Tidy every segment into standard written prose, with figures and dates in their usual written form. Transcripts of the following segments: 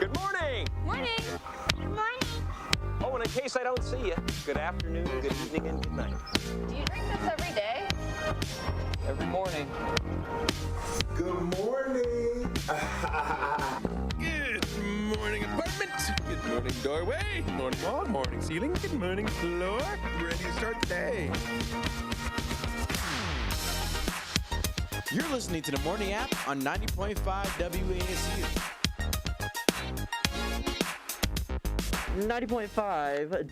Good morning. Morning. Good morning. Oh, and in case I don't see you, good afternoon, good evening, and good night. Do you drink this every day? Every morning. Good morning. Good morning, apartment. Good morning, doorway. Morning wall, morning ceiling. Good morning, floor. Ready to start the day. You're listening to the Morning App on 90.5 WASU. 90.5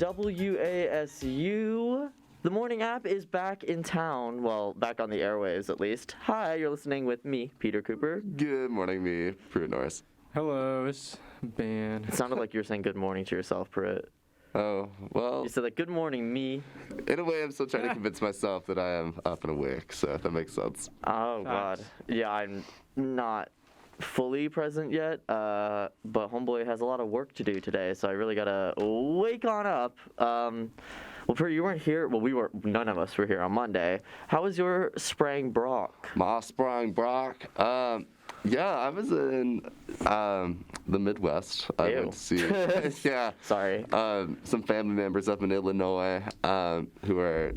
WASU. The Morning App is back in town. Well, back on the airwaves at least. Hi, you're listening with me, Peter Cooper. Good morning, me, Pruitt Norris. Hello, it's Ben. It sounded like you were saying good morning to yourself, Pruitt. Oh, well, You said like, good morning, me. in a way, I'm still trying to convince myself that I am up and awake, so if that makes sense. Oh, God. Yeah, I'm not fully present yet, but Homeboy has a lot of work to do today, so I really gotta wake on up. Well, Pruitt, you weren't here. Well, none of us were here on Monday. How was your Sprang Brock? My Sprang Brock. Yeah, I was in the Midwest. I Ew. went to see, yeah, Sorry. some family members up in Illinois who are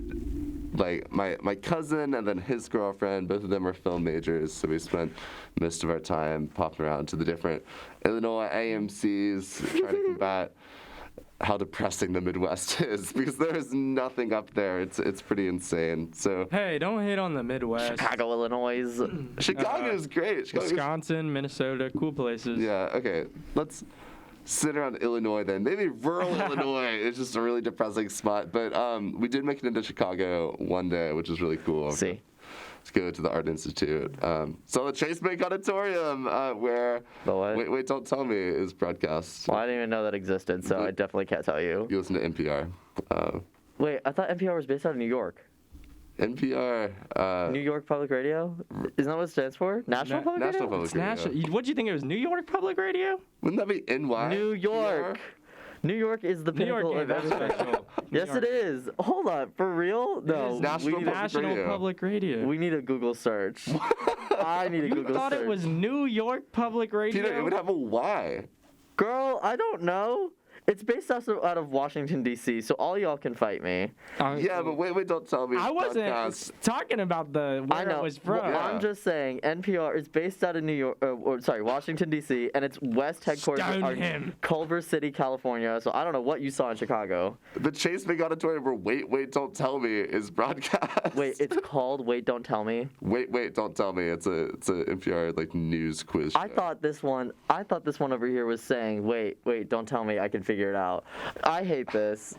like my cousin and then his girlfriend. Both of them are film majors, so we spent most of our time popping around to the different Illinois AMCs trying to combat how depressing the Midwest is, because there is nothing up there. It's pretty insane. So Hey, don't hate on the Midwest. Chicago, Illinois. Chicago is great. Chicago's- Wisconsin, Minnesota, cool places. Yeah, okay. Let's sit around Illinois then. Maybe rural Illinois is just a really depressing spot. But we did make it into Chicago one day, which is really cool. See. Let's go to the Art Institute. So the Chase Bank Auditorium, where The what? Wait, Don't Tell Me is broadcast. Well, I didn't even know that existed, so I definitely can't tell you. You listen to NPR. Wait, I thought NPR was based out of New York. NPR. New York Public Radio? Isn't that what it stands for? National Public National Radio? Public It's Radio. national. What do you think it was? New York Public Radio? Wouldn't that be NY? New York. New York is the New York pinnacle ain't of that everything. special. New Yes, York. it is. Hold on, for real? No, is National we need, Public National Radio. Public Radio. we need a Google search. I need a You Google thought search. it was New York Public Radio? Peter, it would have a Y. Girl, I don't know. It's based out of Washington, D.C., so all y'all can fight me. Yeah, but wait, Don't Tell Me. I wasn't podcast. talking about I where know. it was from. Well, I'm just saying, NPR is based out of Washington, D.C., and its West headquarters Stone are him. Culver City, California. So I don't know what you saw in Chicago. The Chase Bank Auditorium where Wait, Don't Tell Me is broadcast. Wait, it's called Wait, Don't Tell Me. Wait, Don't Tell Me. It's a NPR like news quiz show. I thought this one over here was saying, wait, don't tell me, I can figure it out. I hate this.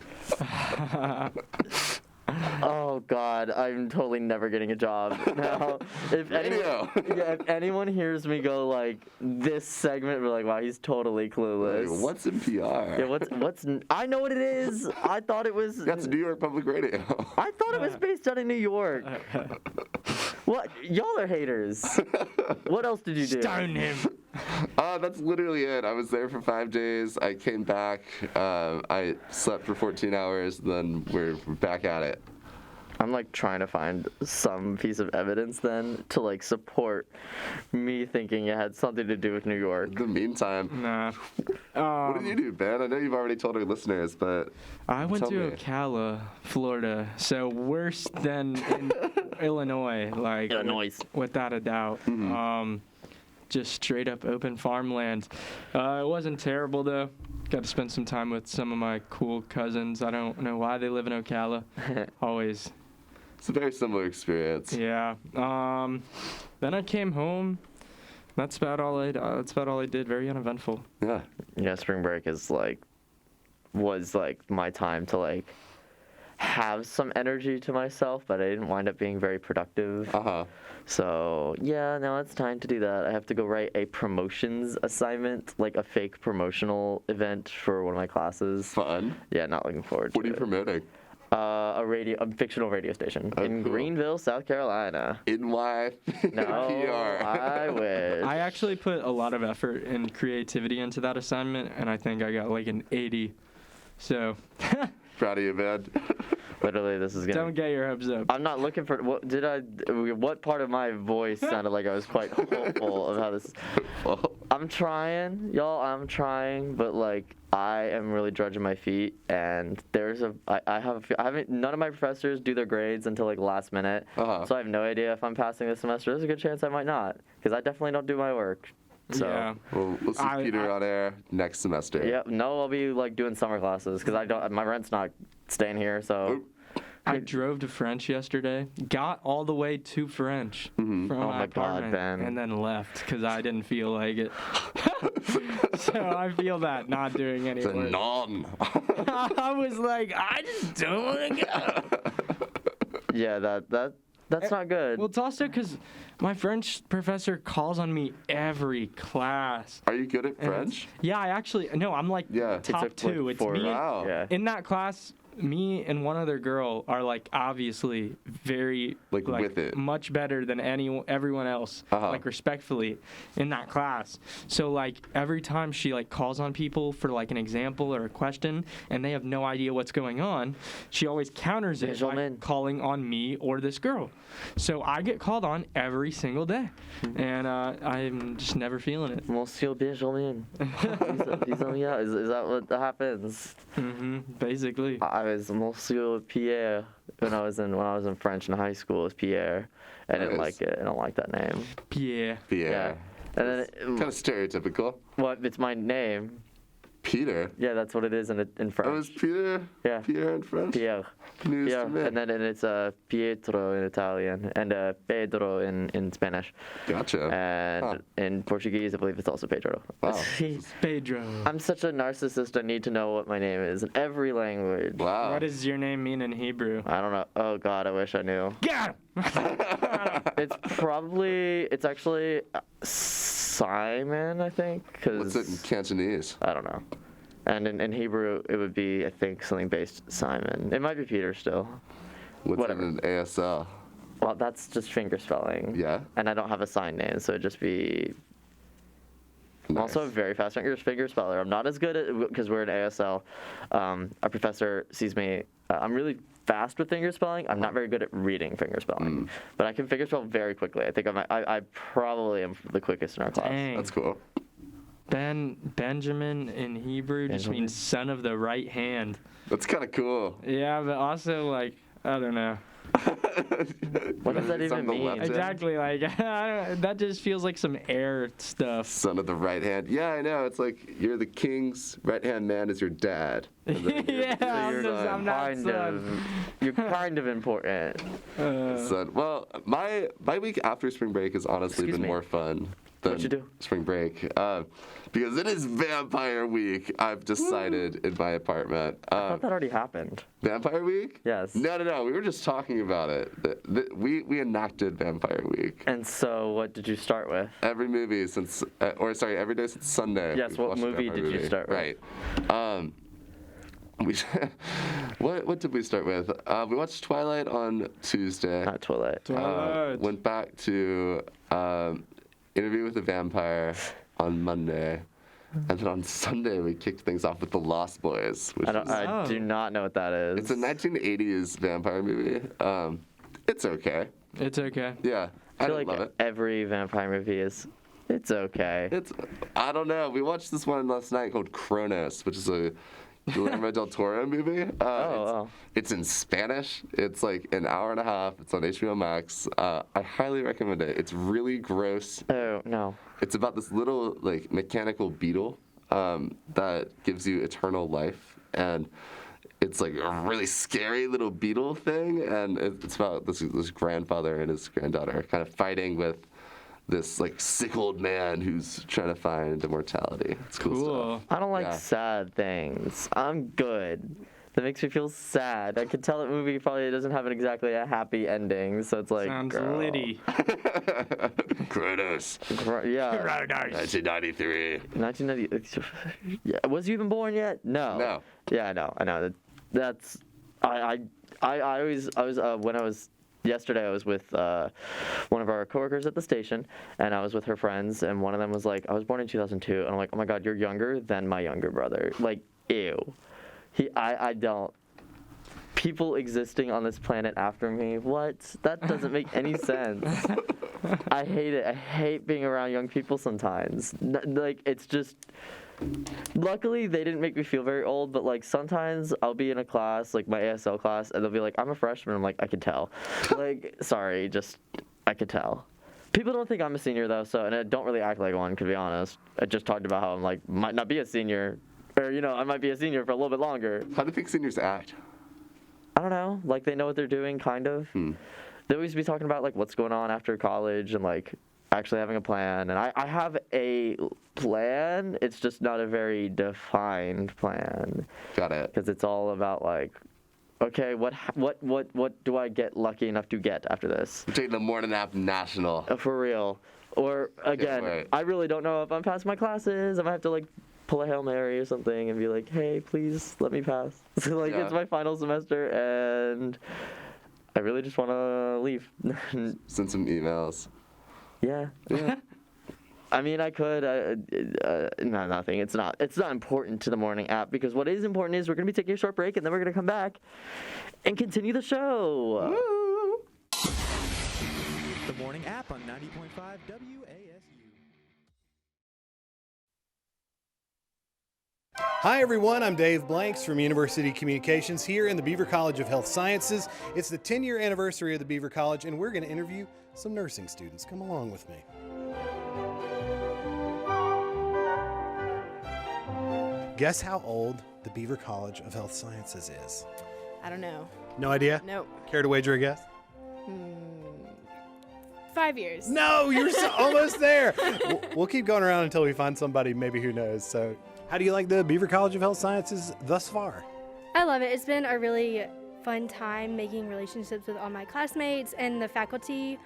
Oh God, I'm totally never getting a job now. If anyone hears me go like this segment, we're like, wow, he's totally clueless. Wait, what's NPR? Yeah, what's? I know what it is. I thought it was. That's New York Public Radio. I thought it was based out of New York. What? Y'all are haters. What else did you do? Stone him. That's literally it. I was there for 5 days. I came back. I slept for 14 hours. Then we're back at it. I'm like trying to find some piece of evidence then to like support me thinking it had something to do with New York. In the meantime, Nah. what did you do, Ben? I know you've already told our listeners, but I went tell to me. Ocala, Florida, so worse than in Illinois, like Illinois. without a doubt. Just straight up open farmland. It wasn't terrible though. Got to spend some time with some of my cool cousins. I don't know why they live in Ocala. Always. it's a very similar experience. Yeah. Then I came home. That's about all I did. Very uneventful. Yeah. Yeah, spring break was my time to like have some energy to myself, but I didn't wind up being very productive. So yeah, now it's time to do that. I have to go write a promotions assignment, like a fake promotional event for one of my classes. Fun. Yeah, not looking forward What to are you it. promoting? A fictional radio station in cool. Greenville, South Carolina. NY. No, PR. I wish. I actually put a lot of effort and creativity into that assignment, and I think I got like an 80. So Proud of you, man. Literally, this is gonna. don't get your hopes up. I'm not looking for. What part of my voice sounded like I was quite hopeful of how this? Well, I'm trying, y'all. I'm trying, but like I am really drudging my feet, and I haven't. None of my professors do their grades until like last minute, so I have no idea if I'm passing this semester. There's a good chance I might not, because I definitely don't do my work. So. Yeah. Well, we'll see Peter on air next semester. Yep. No, I'll be like doing summer classes because my rent's not staying here. So. I drove to French yesterday, got all the way to French from my apartment, Ben. and then left because I didn't feel like it. So I feel that not doing any It's a work. nom. I was like, I just don't want to go. Yeah, that's not good. Well, it's also because my French professor calls on me every class. Are you good at French? Yeah, I'm like top It's two. like It's me. Wow. Yeah. In that class, me and one other girl are like obviously very Like with it. much better than everyone else, like respectfully in that class. So like every time she like calls on people for like an example or a question and they have no idea what's going on, she always counters it by calling on me or this girl. So I get called on every single day, and I'm just never feeling it. Monsieur Benjamin. Yeah, is that what happens? Basically. I was Monsieur Pierre when I was in French in high school. It was Pierre. I didn't like it. I don't like that name. Pierre. Yeah. And then Kind of stereotypical. What? It's my name. Peter. Yeah, that's what it is in French. Oh, it's Peter? Yeah. Pierre in French? Pierre. News Yeah, to me. and then it's Pietro in Italian and Pedro in Spanish. Gotcha. And in Portuguese, I believe it's also Pedro. Wow. Pedro. I'm such a narcissist. I need to know what my name is in every language. Wow. What does your name mean in Hebrew? I don't know. Oh God, I wish I knew. Yeah. It's actually Simon, I think. What's it in Cantonese? I don't know. And in Hebrew, it would be, I think, something based Simon. It might be Peter still. What's Whatever. it in ASL? Well, that's just finger spelling. Yeah? And I don't have a sign name, so it'd just be. I'm also a very fast finger speller. I'm not as good at, because we're in ASL. Our professor sees me. I'm really fast with finger spelling. I'm not very good at reading finger spelling, but I can finger spell very quickly. I think I probably am the quickest in our class. Dang. That's cool. Benjamin in Hebrew just means son of the right hand. That's kind of cool. Yeah, but also like I don't know. What does that even mean? Exactly, like that just feels like some air stuff. Son of the right hand. Yeah, I know. It's like you're the king's right hand man is your dad. Yeah, I'm not son. You're kind of important. Son. Well, my week after spring break has honestly Excuse been me. more fun than What'd you do? spring break. Because it is vampire week, I've decided in my apartment. I thought that already happened. Vampire week? Yes. No. We were just talking about it. We enacted Vampire Week. And so, what did you start with? Every movie since, every day since Sunday. Yes, we've what watched a movie vampire did you movie. start with? Right. What did we start with? We watched Twilight on Tuesday. Not Twilight. Went back to Interview with the Vampire on Monday. And then on Sunday, we kicked things off with The Lost Boys. Which I do not know what that is. It's a 1980s vampire movie. It's okay. It's okay. Yeah, I feel didn't like love it. every vampire movie is. It's okay. I don't know. We watched this one last night called Kronos, which is a Guillermo del Toro movie. It's in Spanish. It's like an hour and a half. It's on HBO Max. I highly recommend it. It's really gross. Oh, no. It's about this little like mechanical beetle that gives you eternal life, and it's like a really scary little beetle thing, and it's about this grandfather and his granddaughter kind of fighting with this like sick old man who's trying to find immortality. It's cool stuff. I don't like sad things. I'm good. That makes me feel sad. I can tell that movie probably doesn't have exactly a happy ending, so it's like. Sounds girl. litty. Kronos. Yeah. 1993. 1990. Yeah. Was you even born yet? No. No. Yeah, I know. That's. I was when I was. Yesterday, I was with one of our coworkers at the station, and I was with her friends, and one of them was like, I was born in 2002, and I'm like, oh my God, you're younger than my younger brother. Like, ew. I don't. people existing on this planet after me. What? That doesn't make any sense. I hate it. I hate being around young people sometimes. Like, it's just... Luckily, they didn't make me feel very old, but, like, sometimes I'll be in a class, like my ASL class, and they'll be like, I'm a freshman. I'm like, I could tell. Like, sorry, just, I could tell. People don't think I'm a senior, though, and I don't really act like one, to be honest. I just talked about how I'm, like, might not be a senior, or, I might be a senior for a little bit longer. How do you think seniors act? I don't know. Like, they know what they're doing, kind of. They always be talking about, like, what's going on after college and, like, actually having a plan. And I have a plan. It's just not a very defined plan. Got it. Because it's all about, like, okay, what do I get lucky enough to get after this? We're taking the morning nap national. For real. Or, again, I really don't know if I'm past my classes. I might have to, like, pull a Hail Mary or something and be like, hey, please let me pass. So, like, it's my final semester, and I really just want to leave. Send some emails. Yeah. I mean, I could. No, nothing. It's not important to the morning app, because what is important is we're going to be taking a short break, and then we're going to come back and continue the show. Woo! The morning app on 90.5 WASU. Hi everyone, I'm Dave Blanks from University Communications here in the Beaver College of Health Sciences. It's the 10-year anniversary of the Beaver College, and we're going to interview some nursing students. Come along with me. Guess how old the Beaver College of Health Sciences is? I don't know. No idea? Nope. Care to wager a guess? 5 years. No, you're almost there. We'll keep going around until we find somebody maybe who knows. So, how do you like the Beaver College of Health Sciences thus far? I love it. It's been a really fun time making relationships with all my classmates, and the faculty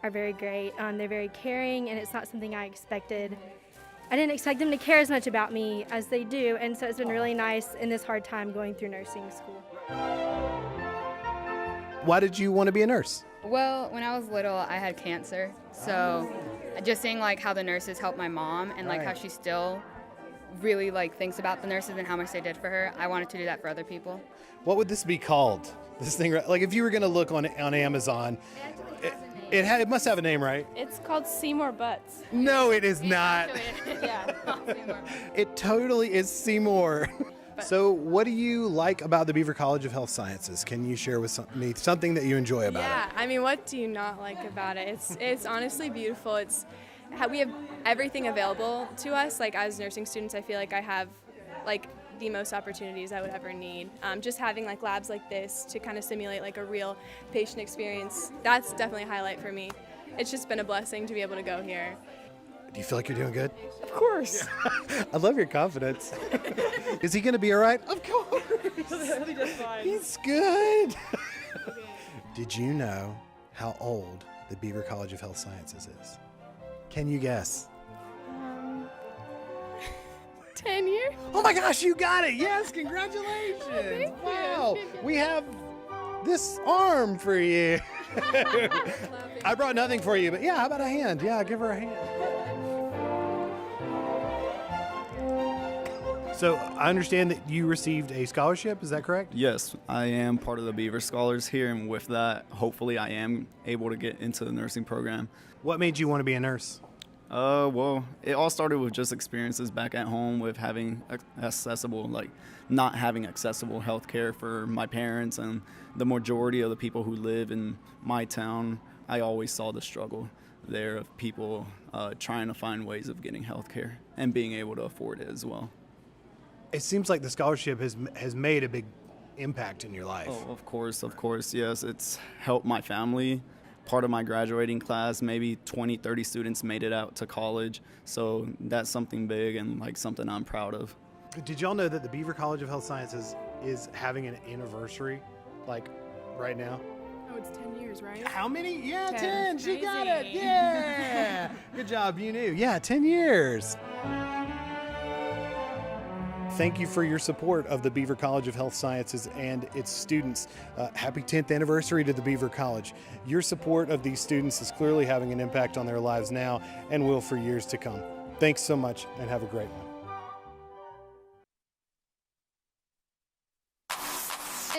are very great. They're very caring, and it's not something I expected. I didn't expect them to care as much about me as they do, and so it's been really nice in this hard time going through nursing school. Why did you want to be a nurse? Well, when I was little, I had cancer, so just seeing like how the nurses helped my mom and like how she still really like thinks about the nurses and how much they did for her, I wanted to do that for other people. What would this be called? This thing, like if you were going to look on Amazon, it must have a name, right? It's called Seymour Butts. No, it is not. Yeah, Seymour. It totally is Seymour. So what do you like about the Beaver College of Health Sciences? Can you share with me something that you enjoy about it? Yeah, I mean, what do you not like about it? It's honestly beautiful. We have everything available to us. Like as nursing students, I feel like I have like the most opportunities I would ever need. Just having like labs like this to kind of simulate like a real patient experience, that's definitely a highlight for me. It's just been a blessing to be able to go here. Do you feel like you're doing good? Of course. I love your confidence. Is he going to be all right? Of course. He'll be just fine. He's good. Did you know how old the Beaver College of Health Sciences is? Can you guess? 10 years? Oh my gosh, you got it. Yes, congratulations. Wow. We have this arm for you. I brought nothing for you, but yeah, how about a hand? Yeah, give her a hand. So I understand that you received a scholarship, is that correct? Yes, I am part of the Beaver Scholars here, and with that, hopefully I am able to get into the nursing program. What made you want to be a nurse? Well, it all started with just experiences back at home with having not having accessible health care for my parents and the majority of the people who live in my town. I always saw the struggle there of people trying to find ways of getting health care and being able to afford it as well. It seems like the scholarship has made a big impact in your life. Oh, of course, yes. It's helped my family. Part of my graduating class, maybe 20, 30 students made it out to college. So that's something big and like something I'm proud of. Did y'all know that the Beaver College of Health Sciences is having an anniversary, like right now? Oh, it's 10 years, right? How many? Yeah, 10. 10. She got it. Yeah. Good job. You knew. Yeah, 10 years. Thank you for your support of the Beaver College of Health Sciences and its students. Happy 10th anniversary to the Beaver College. Your support of these students is clearly having an impact on their lives now and will for years to come. Thanks so much and have a great one.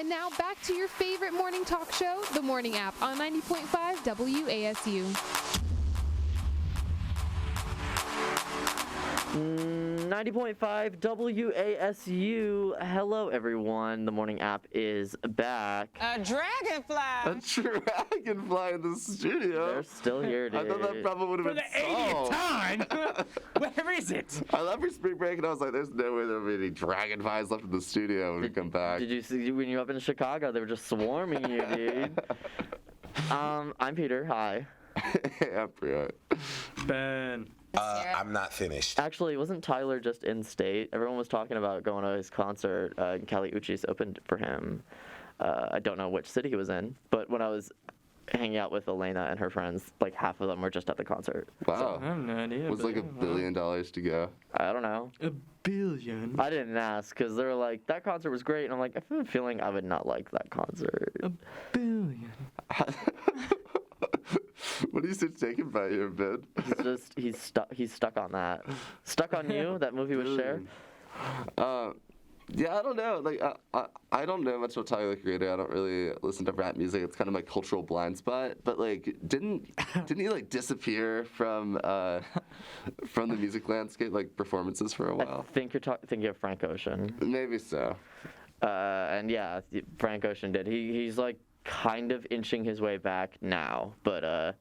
And now back to your favorite morning talk show, The Morning App on 90.5 WASU. 90.5 WASU. Hello, everyone. The morning app is back. A dragonfly. A dragonfly in the studio. They're still here, dude. I thought that problem would have For been the 80th solved. time. Where is it? I left for spring break and I was like, there's no way there will be any dragonflies left in the studio when we come back. Did you see when you were up in Chicago? They were just swarming you, dude. I'm Peter. Hi. Yeah, Priya. Ben. I'm not finished. Actually, wasn't Tyler just in state? Everyone was talking about going to his concert. Kali Uchis opened for him. I don't know which city he was in, but when I was hanging out with Elena and her friends, like half of them were just at the concert. Wow. I have no idea. Was like $1 billion to go. I don't know. $1 billion? I didn't ask because they were like, that concert was great. And I'm like, I have a feeling I would not like that concert. $1 billion. What are you so taken by here, Ben? He's stuck on that. Stuck on You, that movie with Cher? Yeah, I don't know. Like, I don't know much about Tyler, the Creator. I don't really listen to rap music. It's kind of my cultural blind spot. But like, didn't he like disappear from the music landscape, like performances for a while? I think you're thinking of Frank Ocean. Maybe so. And yeah, Frank Ocean did. He's like kind of inching his way back now, but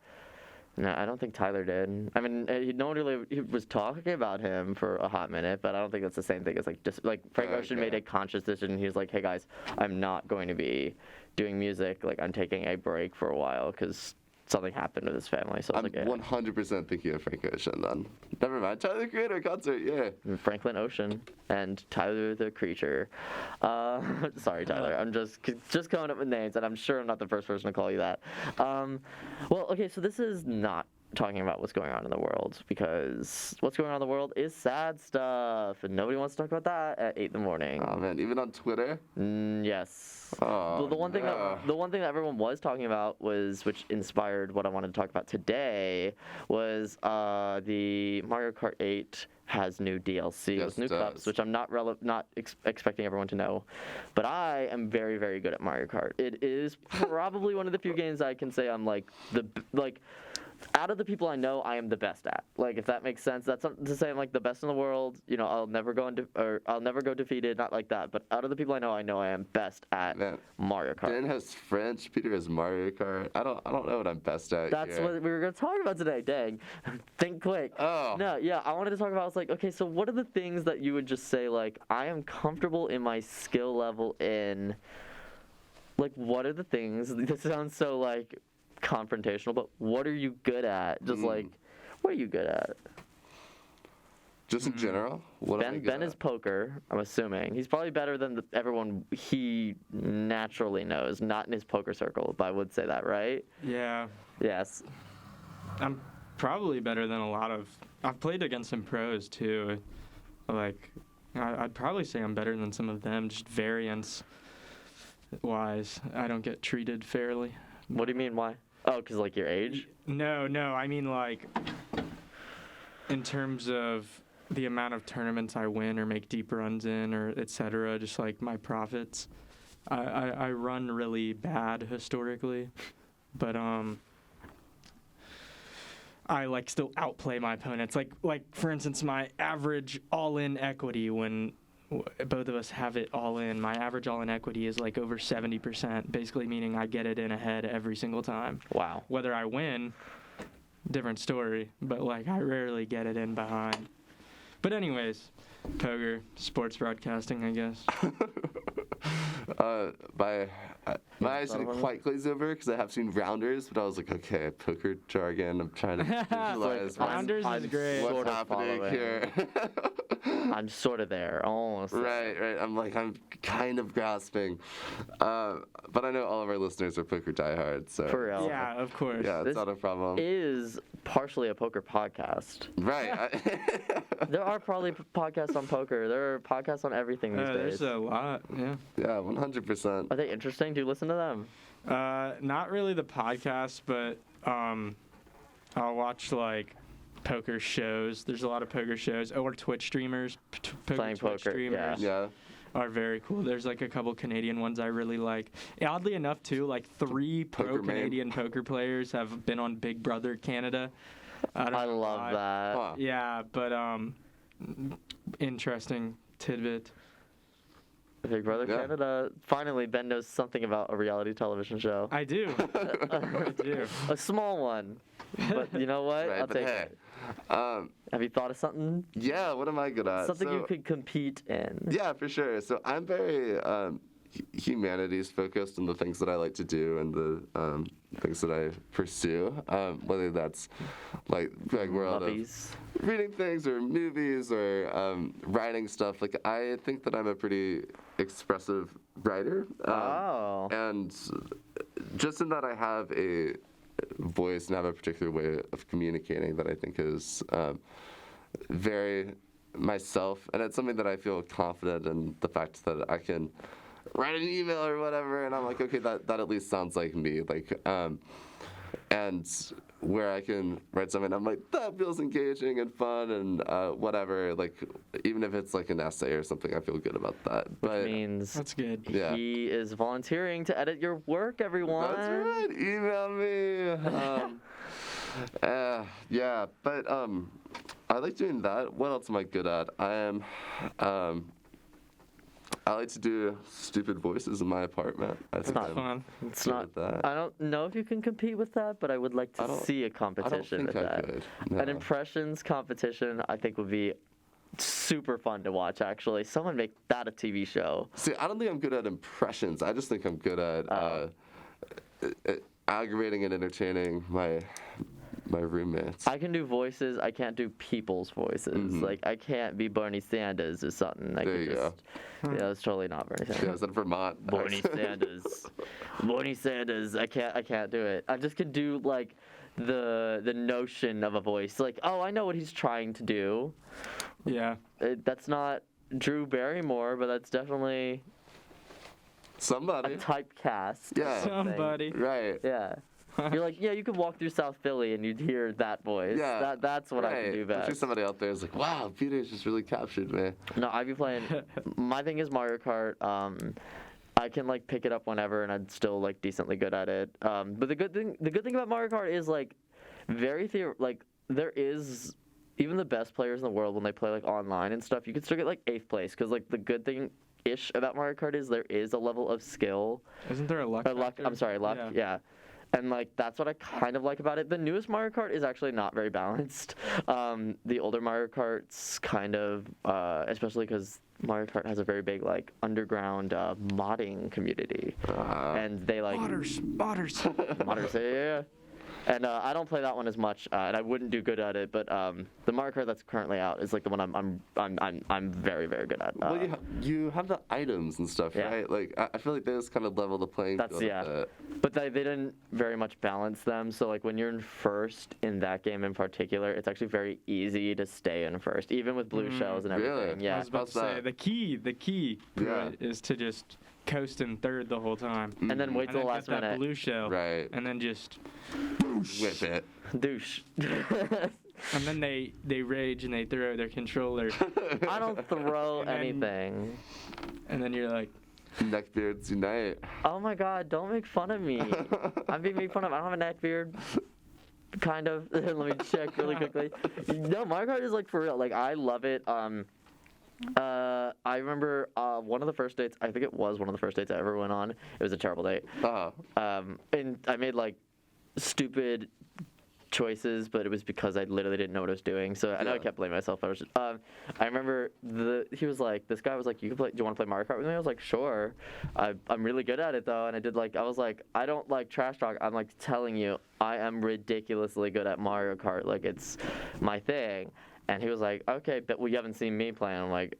no, I don't think Tyler did. I mean, no one really he was talking about him for a hot minute, but I don't think that's the same thing as like Frank Ocean made a conscious decision. He was like, hey guys, I'm not going to be doing music. Like, I'm taking a break for a while because something happened with his family. So I was I'm like, 100% thinking of Frank Ocean then. Never mind. Tyler, the Creator concert, yeah. Franklin Ocean and Tyler the Creature. Sorry, Tyler. I'm just coming up with names, and I'm sure I'm not the first person to call you that. Well, okay, so this is not talking about what's going on in the world, because what's going on in the world is sad stuff, and nobody wants to talk about that at 8 in the morning. Oh man, even on Twitter? Yes. Oh, the one thing that everyone was talking about was, which inspired what I wanted to talk about today, was the Mario Kart 8 has new DLC with new cups, which I'm not expecting everyone to know, but I am very, very good at Mario Kart. It is probably one of the few games I can say I'm out of the people I know, I am the best at. Like, if that makes sense, that's something to say I'm like the best in the world. You know, I'll never go defeated, not like that. But out of the people I know I am best at Mario Kart. Dan has French, Peter has Mario Kart. I don't know what I'm best at. That's what we were gonna talk about today. Dang, think quick. Oh. No, yeah, I wanted to talk about. I was like, okay, so what are the things that you would just say like I am comfortable in my skill level in? Like, what are the things? This sounds so like confrontational, but what are you good at? Just like, what are you good at? Just in general? Ben is poker, I'm assuming. He's probably better than everyone he naturally knows, not in his poker circle, but I would say that, right? Yeah. Yes. I'm probably better than a lot of... I've played against some pros, too. Like, I'd probably say I'm better than some of them, just variance-wise. I don't get treated fairly. What do you mean, why? Oh, because, like, your age? No, I mean, like, in terms of the amount of tournaments I win or make deep runs in or et cetera, just, like, my profits. I run really bad historically, but, I, like, still outplay my opponents. Like for instance, my average all-in equity when both of us have it all in, my average all-in equity is like over 70%, basically meaning I get it in ahead every single time. Wow. Whether I win, different story, but like I rarely get it in behind. But anyways, poker, sports broadcasting, I guess. My eyes didn't quite glaze over because I have seen rounders, but I was like, okay, poker jargon. I'm trying to visualize rounders is great. What's happening here. I'm sort of there, almost. Right. I'm kind of grasping. But I know all of our listeners are poker diehards, so. For real. Yeah, of course. Yeah, it's not a problem. Is partially a poker podcast. Right. There are probably podcasts on poker. There are podcasts on everything these days. There's a lot, yeah. Yeah, 100%. Are they interesting? Do you listen to them? Not really the podcast, but I'll watch like poker shows. There's a lot of poker shows or Twitch streamers, playing Twitch poker. streamers. Yeah. are very cool. There's like a couple Canadian ones I really like. Oddly enough, too, like 3 pro Canadian poker players have been on Big Brother Canada. I love that. Huh. Yeah, but interesting tidbit. Big Brother Canada. Finally, Ben knows something about a reality television show. I do. I do. A small one. But you know what? Right, I'll but take hey, it. Have you thought of something? Yeah, what am I good at? Something you could compete in. Yeah, for sure. So I'm very humanities focused on the things that I like to do and the things that I pursue. Whether that's like world of reading things or movies or writing stuff. Like I think that I'm a pretty expressive writer. And just in that I have a voice and have a particular way of communicating that I think is very myself, and it's something that I feel confident in the fact that I can write an email or whatever, and I'm like, okay, that at least sounds like me, like, and where I can write something, I'm like, that feels engaging and fun and whatever, like, even if it's like an essay or something, I feel good about that. Which means that's good. Yeah. He is volunteering to edit your work, everyone. That's right. Email me. Yeah, but I like doing that. What else am I good at? I like to do stupid voices in my apartment. It's not fun. It's not. That. I don't know if you can compete with that, but I would like to see a competition with that. Could. No. An impressions competition, I think, would be super fun to watch. Actually, someone make that a TV show. See, I don't think I'm good at impressions. I just think I'm good at aggravating and entertaining my roommates. I can do voices. I can't do people's voices. Mm-hmm. Like I can't be Bernie Sanders or something. I There could you just, go. Yeah, that's totally not Bernie Sanders. Yeah, is that Vermont? Bernie Sanders. Bernie Sanders. I can't do it. I just could do like the notion of a voice. Like, oh, I know what he's trying to do. Yeah. That's not Drew Barrymore, but that's definitely somebody. A typecast. Yeah. Somebody. Right. Yeah. You're like, yeah, you could walk through South Philly and you'd hear that voice. Yeah. That's what I can do I'm best. sure somebody out there is like, wow, Peter's just really captured me. No, I'd be playing. My thing is Mario Kart. I can like pick it up whenever, and I'm still like decently good at it. But the good thing about Mario Kart is like there is even the best players in the world when they play like online and stuff. You can still get like 8th place because like the good thing ish about Mario Kart is there is a level of skill. Isn't there a luck? I'm sorry, luck. Yeah. And like that's what I kind of like about it. The newest Mario Kart is actually not very balanced. The older Mario Karts kind of, especially because Mario Kart has a very big like underground modding community, and they like modders, yeah. And I don't play that one as much, and I wouldn't do good at it. But the Mario Kart that's currently out is like the one I'm very very good at. Well, you have the items and stuff, right? Like I feel like they just kind of level the playing field. Yeah. But they didn't very much balance them. So like when you're in first in that game in particular, it's actually very easy to stay in first, even with blue shells and everything. Really? Yeah. I was about to say the key to it is to just coast in third the whole time, and then wait till the last that minute. blue shell, right? And then just whip it, douche. And then they rage and they throw their controller. I don't throw anything. And then you're like, neckbeards unite. Oh my God! Don't make fun of me. I'm being made fun of. I don't have a neck beard. Kind of. Let me check really quickly. No, Mario Kart is like for real. Like I love it. I remember one of the first dates. I think it was one of the first dates I ever went on. It was a terrible date. And I made like stupid choices, but it was because I literally didn't know what I was doing. So I know I kept blaming myself. I was just, I remember this guy was like, "You can play. Do you want to play Mario Kart with me?" I was like, "Sure." I'm really good at it though, and I was like, I don't like trash talk. I'm like telling you, I am ridiculously good at Mario Kart. Like it's my thing. And he was like, "Okay, but you haven't seen me play." And I'm like,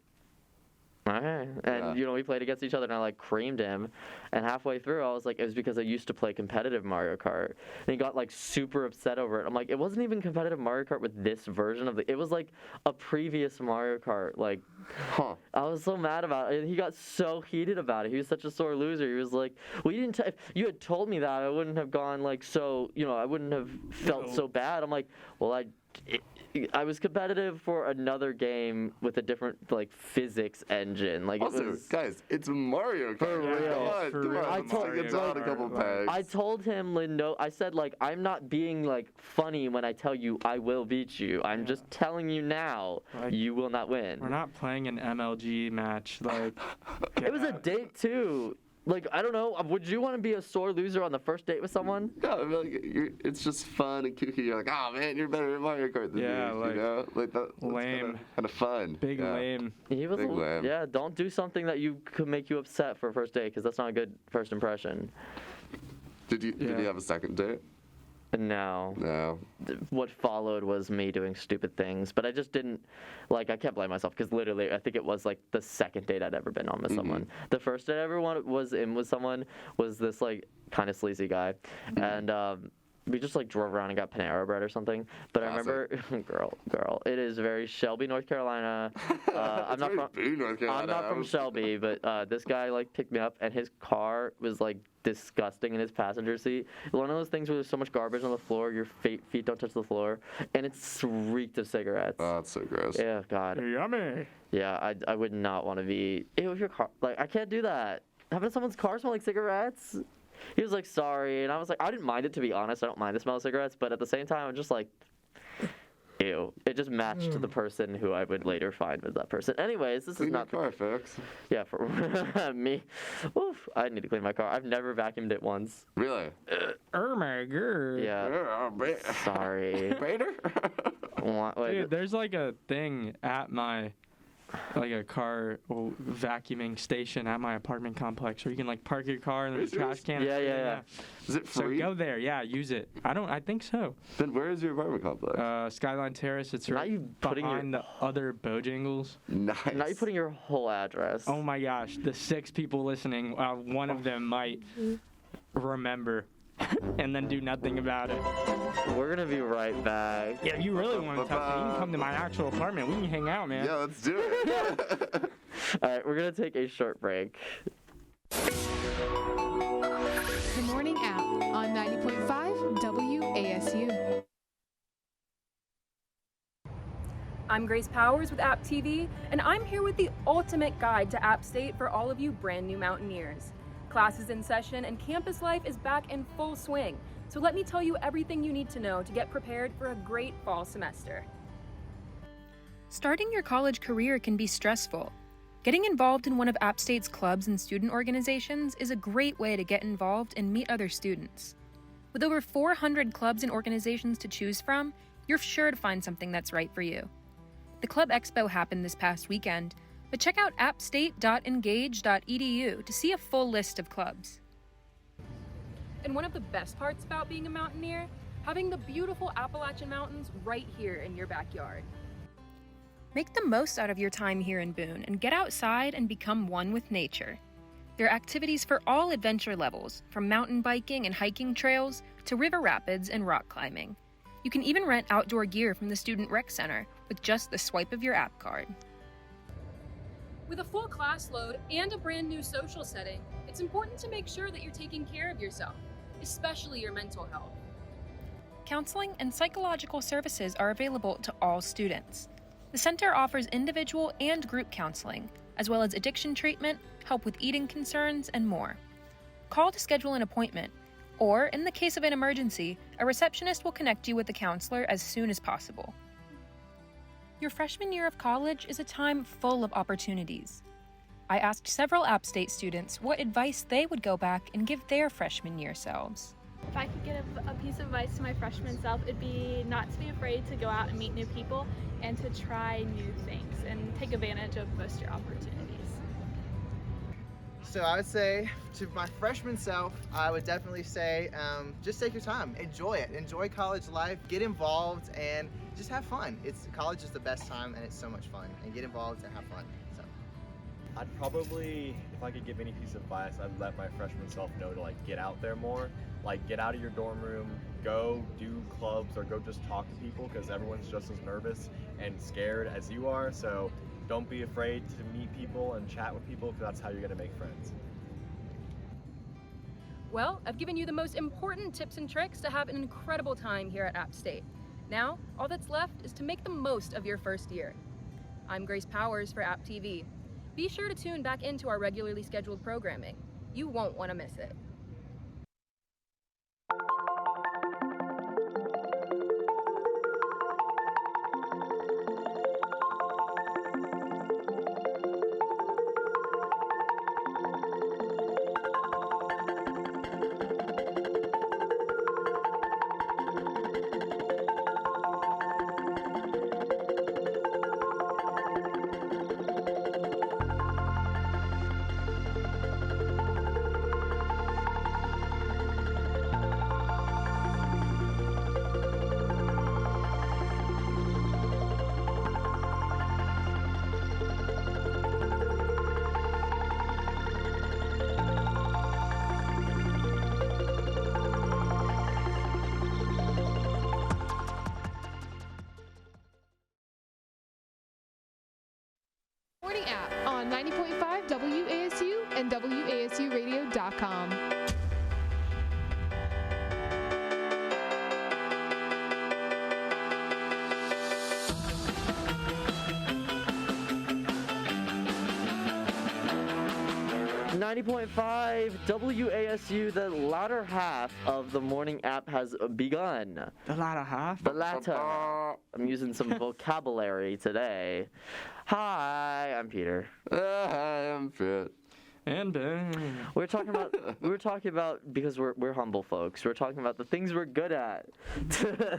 "Okay." And we played against each other, and I like creamed him. And halfway through, I was like, it was because I used to play competitive Mario Kart. And he got like super upset over it. I'm like, it wasn't even competitive Mario Kart with this version of it was like a previous Mario Kart. Like, I was so mad about it. And he got so heated about it. He was such a sore loser. He was like, "Well, if you had told me that, I wouldn't have gone like so. I wouldn't have felt so bad." I'm like, "Well, I was competitive for another game with a different like physics engine. Like Also, it was guys, it's Mario Kart. For real. Come on. I told It's on a couple packs. I told him, Lindo, I said, like, I'm not being, like, funny when I tell you I will beat you. I'm just telling you now, Like, you will not win. We're not playing an MLG match. Like, It was a date, too. Like, I don't know. Would you want to be a sore loser on the first date with someone? No, I mean, like, it's just fun and kooky. You're like, oh man, you're better at Mario Kart than me. like, you know, like that's lame. Kind of fun. Big yeah. lame. He was Big lame. Yeah, don't do something that you could make you upset for a first date, because that's not a good first impression. Did you have a second date? No. No. What followed was me doing stupid things, but I just didn't, like, I can't blame myself because literally I think it was like the second date I'd ever been on with someone. The first date I ever was in with someone was this like kind of sleazy guy, and we just like drove around and got Panera Bread or something. But I remember, girl, it is very Shelby, North Carolina. I'm not from Shelby, but this guy like picked me up, and his car was like disgusting in his passenger seat. One of those things where there's so much garbage on the floor, your feet don't touch the floor, and it reeked of cigarettes. Oh, that's so gross. Yeah, God. Yummy. Yeah, I would not want to be. Ew, your car. Like, I can't do that. Having someone's car smell like cigarettes. He was like, sorry, and I was like, I didn't mind it, to be honest. I don't mind the smell of cigarettes, but at the same time, I'm just like, ew. It just matched the person who I would later find with that person. Anyways, this is not Clean your car, folks. Yeah, for me. Oof, I need to clean my car. I've never vacuumed it once. Really? Oh my god. Yeah. Sorry. Dude, there's like a thing at my, like a car vacuuming station at my apartment complex where you can like park your car and there's a trash can. Yeah. Is it free? So go there, use it. I think so. Then where is your apartment complex? Skyline Terrace. It's right putting behind the other Bojangles. Nice. Now you're putting your whole address. Oh my gosh, the 6 people listening, one of them might remember and then do nothing about it. We're gonna be right back. Yeah, if you really want to talk to me, you can come to my actual apartment. We can hang out, man. Yeah, let's do it. All right, we're gonna take a short break. The Morning App on 90.5 WASU. I'm Grace Powers with App TV, and I'm here with the ultimate guide to App State for all of you brand new Mountaineers. Classes in session and campus life is back in full swing, so let me tell you everything you need to know to get prepared for a great fall semester. Starting your college career can be stressful. Getting involved in one of App State's clubs and student organizations is a great way to get involved and meet other students. With over 400 clubs and organizations to choose from, you're sure to find something that's right for you. The Club Expo happened this past weekend, but check out appstate.engage.edu to see a full list of clubs. And one of the best parts about being a mountaineer, having the beautiful Appalachian Mountains right here in your backyard. Make the most out of your time here in Boone and get outside and become one with nature. There are activities for all adventure levels, from mountain biking and hiking trails to river rapids and rock climbing. You can even rent outdoor gear from the Student Rec Center with just the swipe of your app card. With a full class load and a brand new social setting, it's important to make sure that you're taking care of yourself, especially your mental health. Counseling and psychological services are available to all students. The center offers individual and group counseling, as well as addiction treatment, help with eating concerns, and more. Call to schedule an appointment, or in the case of an emergency, a receptionist will connect you with a counselor as soon as possible. Your freshman year of college is a time full of opportunities. I asked several App State students what advice they would go back and give their freshman year selves. If I could give a piece of advice to my freshman self, it'd be not to be afraid to go out and meet new people and to try new things and take advantage of most of your opportunities. So I would say to my freshman self, I would definitely say just take your time, enjoy it, enjoy college life, get involved, and just have fun. College is the best time, and it's so much fun. And get involved and have fun. So I'd probably, if I could give any piece of advice, I'd let my freshman self know to get out there more, get out of your dorm room, go do clubs or go just talk to people, because everyone's just as nervous and scared as you are. So don't be afraid to meet people and chat with people, because that's how you're gonna make friends. Well, I've given you the most important tips and tricks to have an incredible time here at App State. Now, all that's left is to make the most of your first year. I'm Grace Powers for App TV. Be sure to tune back into our regularly scheduled programming. You won't want to miss it. Morning app on 90.5 WASU and WASUradio.com. .5 WASU, the latter half of the morning app has begun. The latter half? The latter. I'm using some vocabulary today. Hi, I'm Peter. Hi, I'm Fred. And Ben. We were talking about because we're humble folks. We're talking about the things we're good at.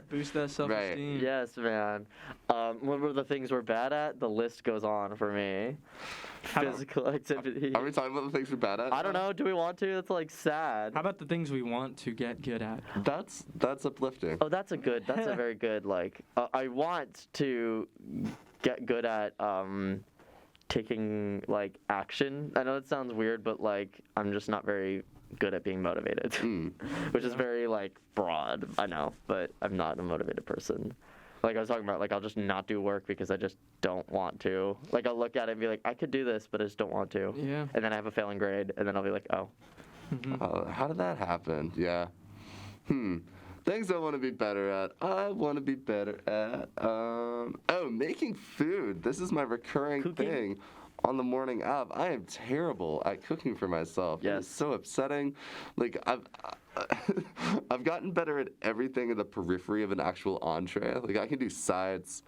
Boost that self-esteem. Right. Yes, man. What were the things we're bad at? The list goes on for me. Physical activity. Are we talking about the things we're bad at? I don't know. Do we want to? That's like sad. How about the things we want to get good at? That's uplifting. Oh, that's a very good I want to get good at taking action. I know it sounds weird, but I'm just not very good at being motivated, which is very broad. I know, but I'm not a motivated person. Like I was talking about, I'll just not do work because I just don't want to. I'll look at it and be like, I could do this, but I just don't want to. Yeah. And then I have a failing grade, and then I'll be like, oh. How did that happen? Yeah. Things I want to be better at. I want to be better at, making food. This is my recurring thing on the morning app. I am terrible at cooking for myself. Yes. It's so upsetting. I've gotten better at everything in the periphery of an actual entree. I can do sides,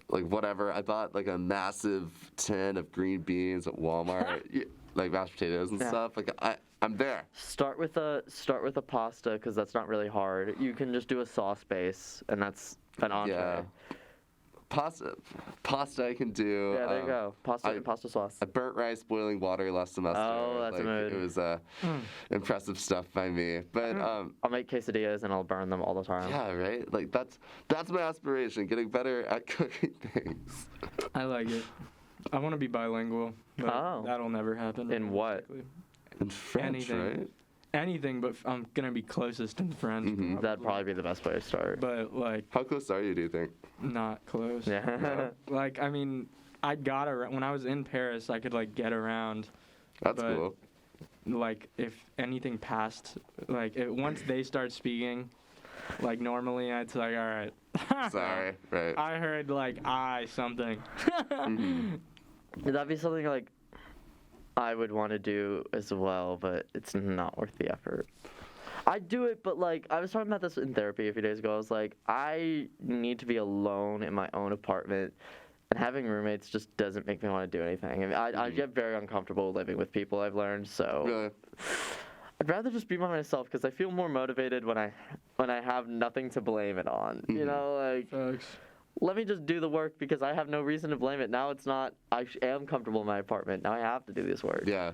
whatever. I bought a massive tin of green beans at Walmart, mashed potatoes and stuff. I'm there. Start with a pasta because that's not really hard. You can just do a sauce base, and that's an entree. Yeah. Pasta I can do. Yeah, there you go. Pasta sauce. I burnt rice, boiling water last semester. Oh, that's a mood. It was impressive stuff by me. But I'll make quesadillas and I'll burn them all the time. Yeah, right. That's my aspiration: getting better at cooking things. I like it. I want to be bilingual. But that'll never happen. In what? In French, right? Anything, but I'm gonna be closest in French. That'd probably be the best way to start. But how close are you? Do you think? Not close. Yeah. I mean, I got around when I was in Paris. I could get around. That's cool. If anything passed, once they start speaking, normally I'd all right. Sorry, right. I heard something. That'd be something I would want to do as well, but it's not worth the effort. I'd do it, but I was talking about this in therapy a few days ago. I was I need to be alone in my own apartment, and having roommates just doesn't make me want to do anything. I mean, I get very uncomfortable living with people, I've learned, so really? I'd rather just be by myself because I feel more motivated when I have nothing to blame it on. You know, Thanks. Let me just do the work because I have no reason to blame it. Now it's not, I am comfortable in my apartment. Now I have to do this work. Yeah.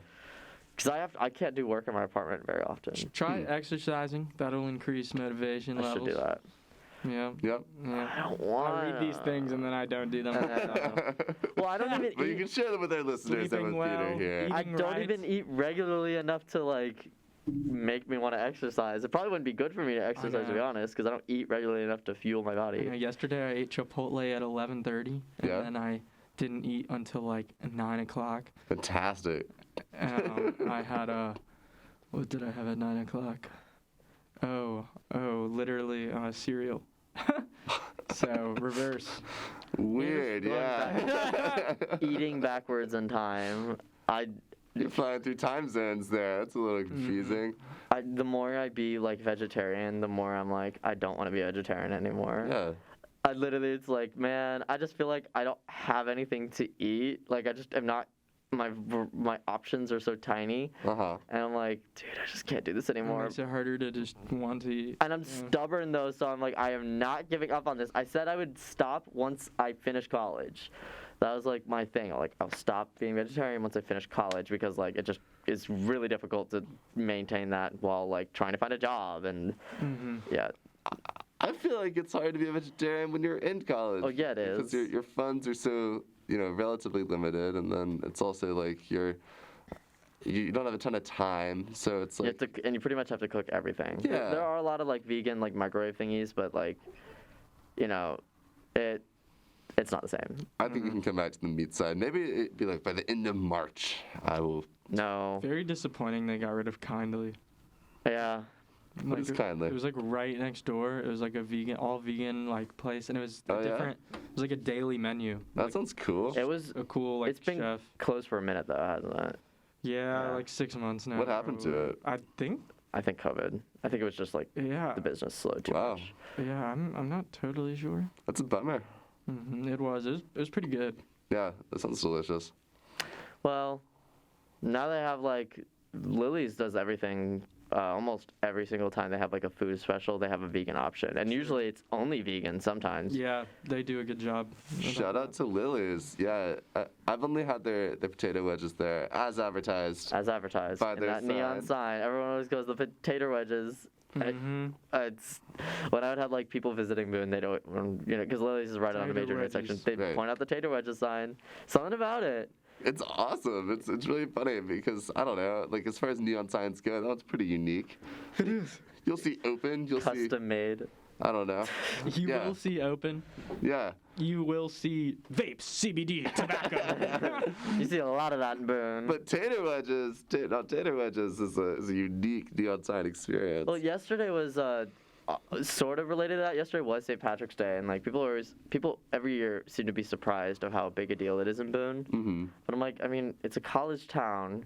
Because I can't do work in my apartment very often. Try exercising. That'll increase motivation levels. I should do that. Yeah. Yep. Yeah. I don't want I read these things and then I don't do them. Well, I don't even But you can share them with our listeners and with Peter here. I don't even eat regularly enough to make me want to exercise. It probably wouldn't be good for me to exercise, to be honest, because I don't eat regularly enough to fuel my body. Yesterday I ate Chipotle at 11:30, and then I didn't eat until 9 o'clock. Fantastic. I had what did I have at 9 o'clock? Oh, literally cereal. So reverse. Weird, yeah. Eating backwards in time. You're flying through time zones there. That's a little confusing. The more I be like vegetarian, the more I'm like, I don't want to be vegetarian anymore. Yeah. I literally, it's like, man, I just feel like I don't have anything to eat. Like I just am not. My options are so tiny, and I'm like, dude, I just can't do this anymore. It makes it harder to just want to eat. And I'm stubborn though, so I'm like, I am not giving up on this. I said I would stop once I finish college. That was like my thing. Like I'll stop being vegetarian once I finish college because like it just is really difficult to maintain that while like trying to find a job and yeah. I feel like it's hard to be a vegetarian when you're in college. Oh yeah, it is. Because your funds are so relatively limited, and then it's also like you don't have a ton of time, so it's like and you pretty much have to cook everything. Yeah. There are a lot of like vegan like microwave thingies, but like, it's not the same. I think you can come back to the meat side. Maybe it'd be like by the end of March, I will. No. Very disappointing they got rid of Kindly. Yeah. What is Kindly? It was like right next door. It was like a all vegan like place, and it was different. It was like a daily menu. That sounds cool. It was a cool like It's been chef. closed for a minute though, hasn't it? Yeah, like 6 months now. What happened to it? I think COVID. I think it was just like the business slowed too much. Yeah, I'm not totally sure. That's a bummer. It was pretty good. Yeah, that sounds delicious. Well, now they have like Lily's does everything. Almost every single time they have like a food special, they have a vegan option, and usually it's only vegan sometimes. Yeah, they do a good job. Shout out to Lily's. Yeah, I've only had their potato wedges there as advertised. As advertised. By and their that neon sign. Everyone always goes the potato wedges. It's when I would have like people visiting Boone, they don't, because Lily's is right on the major intersection. They point out the tater wedges sign. Something about it. It's awesome. It's really funny because I don't know, like as far as neon signs go, that one's pretty unique. It is. You'll see open. You'll see custom made. I don't know. You will see open. Yeah. You will see vapes, CBD, tobacco. You see a lot of that in Boone. But tater wedges is a unique neon sign experience. Well, yesterday was sort of related to that. Yesterday was St. Patrick's Day, and like people every year seem to be surprised of how big a deal it is in Boone. Mm-hmm. But I'm like, I mean, it's a college town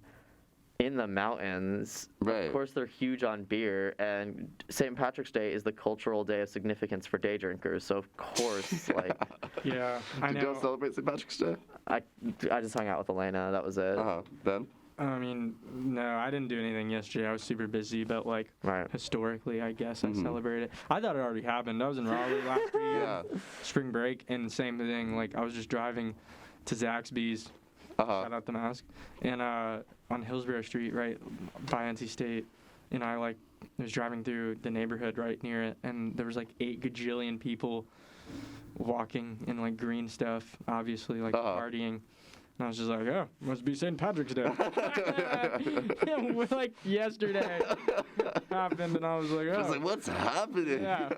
in the mountains. Right. Of course, they're huge on beer, and St. Patrick's Day is the cultural day of significance for day drinkers. So of course, like. Yeah, I know. Did y'all celebrate St. Patrick's Day? I just hung out with Elena. That was it. Then. I mean, no, I didn't do anything yesterday. I was super busy, but like historically, I guess I celebrated. I thought it already happened. I was in Raleigh last week, spring break, and same thing. Like I was just driving to Zaxby's. Shout out the mask, and on Hillsborough Street, right by NC State, and I was driving through the neighborhood right near it, and there was like 8 gajillion people walking in like green stuff, obviously like partying. And I was just like, oh, must be St. Patrick's Day. Like yesterday happened, and I was like, oh. I was like, what's happening? Yeah.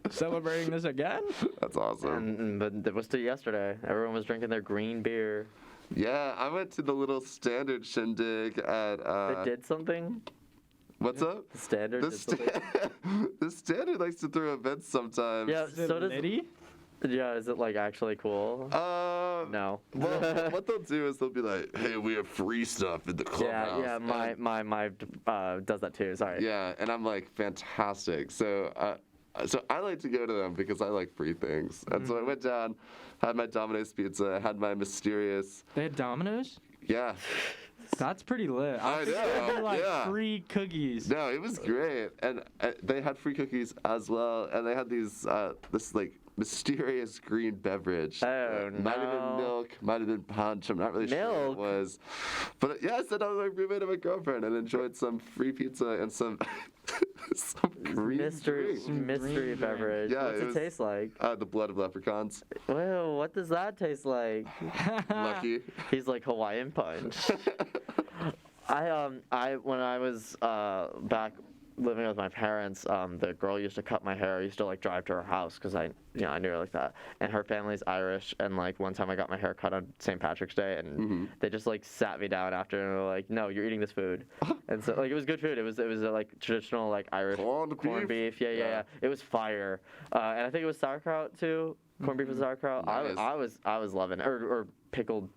Celebrating this again? That's awesome. But it was still yesterday. Everyone was drinking their green beer. Yeah, I went to the little Standard shindig at. They did something? What's up? The Standard did something? The Standard likes to throw events sometimes. Yeah, so does Liddy? Yeah, is it like actually cool? No. Well, what they'll do is they'll be like, "Hey, we have free stuff in the clubhouse." Yeah, my does that too. Sorry. Yeah, and I'm like, fantastic. So I like to go to them because I like free things. And so I went down, had my Domino's pizza, had my mysterious. They had Domino's? Yeah. That's pretty lit. I know. Like yeah. Free cookies. No, it was great, and they had free cookies as well, and they had these this like mysterious green beverage. Oh no. Might have been milk, might have been punch. I'm not really sure what it was. But yeah, I sat down with my roommate and my girlfriend and enjoyed some free pizza and some green mystery beverage. Yeah, What's it taste like? The blood of leprechauns. Well, what does that taste like? Lucky. He's like Hawaiian punch. When I was back living with my parents, the girl used to cut my hair. I used to like drive to her house because I knew her like that. And her family's Irish. And like one time I got my hair cut on St. Patrick's Day, and they just like sat me down after and were like, "No, you're eating this food." And so like it was good food. It was like traditional like Irish corned beef. Yeah. It was fire. And I think it was sauerkraut too. Corned beef with sauerkraut. Nice. I was loving it. Or pickled,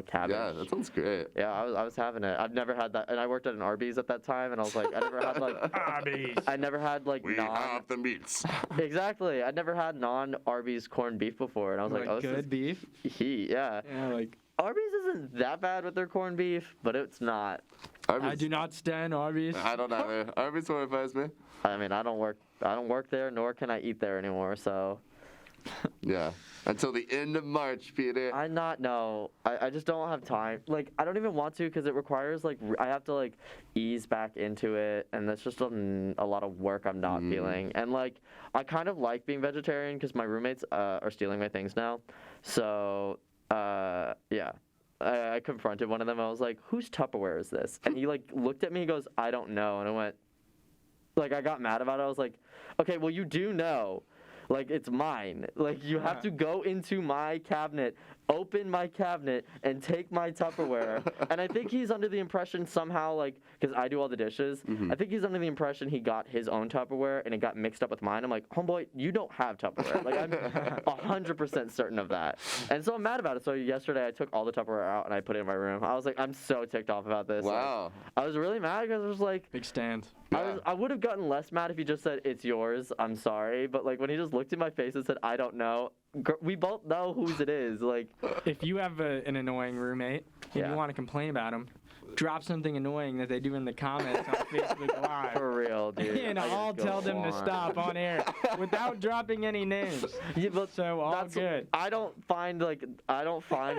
cabbage. Yeah, that sounds great. Yeah, I was having it. I've never had that, and I worked at an Arby's at that time, and I was like, I never had like Arby's. I never had like We have the meats. Exactly. I'd never had non-Arby's corned beef before, and I was like, oh, good beef. Heat, yeah. Yeah, like Arby's isn't that bad with their corned beef, but it's not. I do not stand Arby's. I don't know. Arby's horrifies me. I mean, I don't work there, nor can I eat there anymore. So. Yeah. Until the end of March, Peter. I just don't have time. Like, I don't even want to because it requires, like, I have to, like, ease back into it. And that's just a lot of work I'm not feeling. And, like, I kind of like being vegetarian because my roommates are stealing my things now. So, yeah. I confronted one of them. I was like, whose Tupperware is this? And he, like, looked at me and goes, I don't know. And I went, like, I got mad about it. I was like, okay, well, you do know. Like, it's mine. Like, you have to go into my cabinet, open my cabinet, and take my Tupperware. And I think he's under the impression somehow, like, because I do all the dishes, I think he's under the impression he got his own Tupperware and it got mixed up with mine. I'm like, homeboy, you don't have Tupperware. Like, I'm 100% certain of that. And so I'm mad about it. So yesterday I took all the Tupperware out and I put it in my room. I was like, I'm so ticked off about this. Wow. Like, I was really mad because I was like... Big stand. I would have gotten less mad if he just said, it's yours, I'm sorry. But, like, when he just looked in my face and said, I don't know, we both know whose it is. Like, if you have an annoying roommate and you want to complain about him, drop something annoying that they do in the comments on Facebook Live. For real, dude. And I'll tell them to stop on air without dropping any names. Yeah, but so all good. I don't find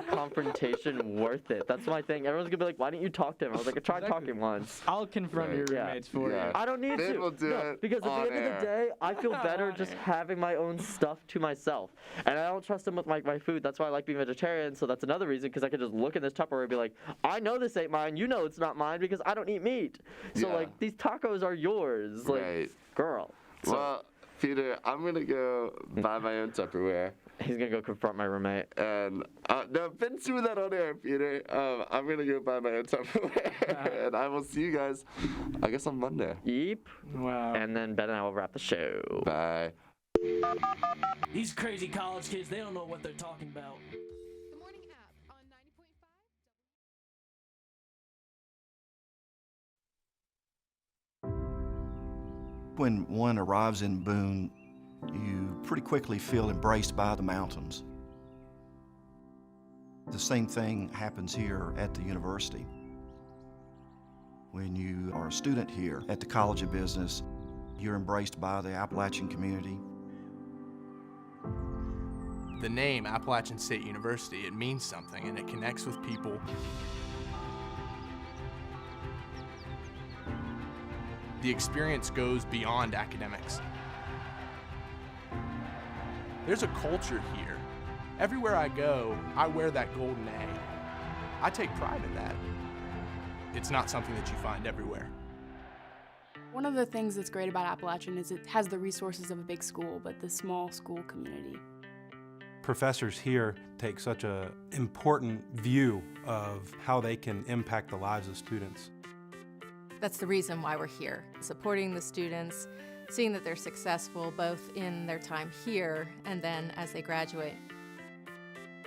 confrontation worth it. That's my thing. Everyone's gonna be like, why didn't you talk to him? I was like, I tried talking once. I'll confront your roommates for you. I don't need to. Will do it because at the end of the day, I feel better just having my own stuff to myself. And I don't trust him with my food. That's why I like being vegetarian. So that's another reason, because I could just look in this Tupperware and be like, I know this ain't mine. You know it's not mine because I don't eat meat. So like, these tacos are yours. Like, girl. So, well, Peter, I'm gonna go buy my own Tupperware. He's gonna go confront my roommate. And no, Ben's doing that on air, Peter. I'm gonna go buy my own Tupperware, and I will see you guys, I guess, on Monday. Yep. Wow. And then Ben and I will wrap the show. Bye. These crazy college kids, they don't know what they're talking about. The morning app on 90.5. When one arrives in Boone, you pretty quickly feel embraced by the mountains. The same thing happens here at the university. When you are a student here at the College of Business, you're embraced by the Appalachian community. The name Appalachian State University, it means something and it connects with people. The experience goes beyond academics. There's a culture here. Everywhere I go, I wear that golden A. I take pride in that. It's not something that you find everywhere. One of the things that's great about Appalachian is it has the resources of a big school, but the small school community. Professors here take such an important view of how they can impact the lives of students. That's the reason why we're here, supporting the students, seeing that they're successful both in their time here and then as they graduate.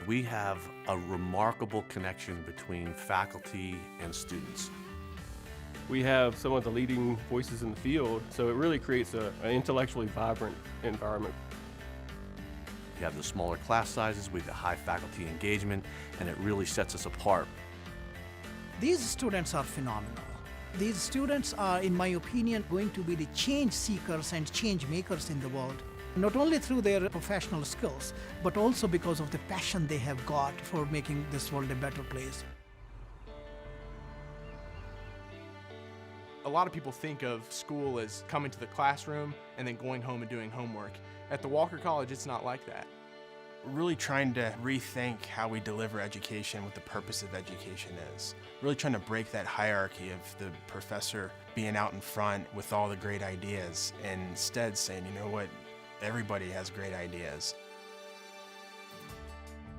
We have a remarkable connection between faculty and students. We have some of the leading voices in the field, so it really creates an intellectually vibrant environment. We have the smaller class sizes, we have the high faculty engagement, and it really sets us apart. These students are phenomenal. These students are, in my opinion, going to be the change seekers and change makers in the world, not only through their professional skills, but also because of the passion they have got for making this world a better place. A lot of people think of school as coming to the classroom and then going home and doing homework. At the Walker College, it's not like that. really trying to rethink how we deliver education, what the purpose of education is. Really trying to break that hierarchy of the professor being out in front with all the great ideas and instead saying, you know what, everybody has great ideas.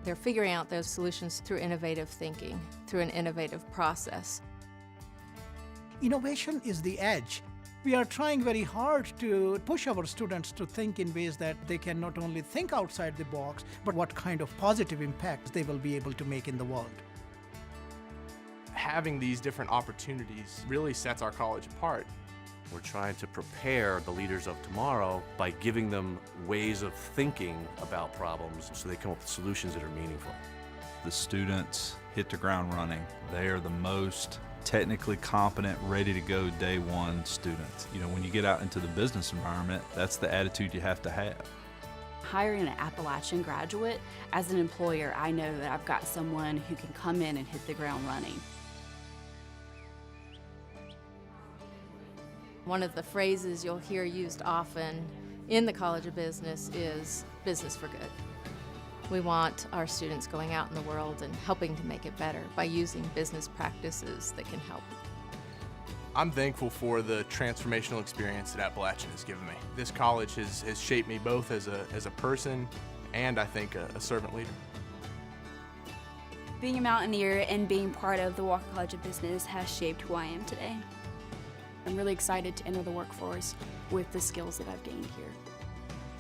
They're figuring out those solutions through innovative thinking, through an innovative process. Innovation is the edge. We are trying very hard to push our students to think in ways that they can not only think outside the box, but what kind of positive impact they will be able to make in the world. Having these different opportunities really sets our college apart. We're trying to prepare the leaders of tomorrow by giving them ways of thinking about problems so they come up with solutions that are meaningful. The students hit the ground running. They are the most technically competent, ready to go day one students. You know, when you get out into the business environment, that's the attitude you have to have. Hiring an Appalachian graduate, as an employer, I know that I've got someone who can come in and hit the ground running. One of the phrases you'll hear used often in the College of Business is business for good. We want our students going out in the world and helping to make it better by using business practices that can help. I'm thankful for the transformational experience that Appalachian has given me. This college has shaped me both as a person and, I think, a servant leader. Being a Mountaineer and being part of the Walker College of Business has shaped who I am today. I'm really excited to enter the workforce with the skills that I've gained here.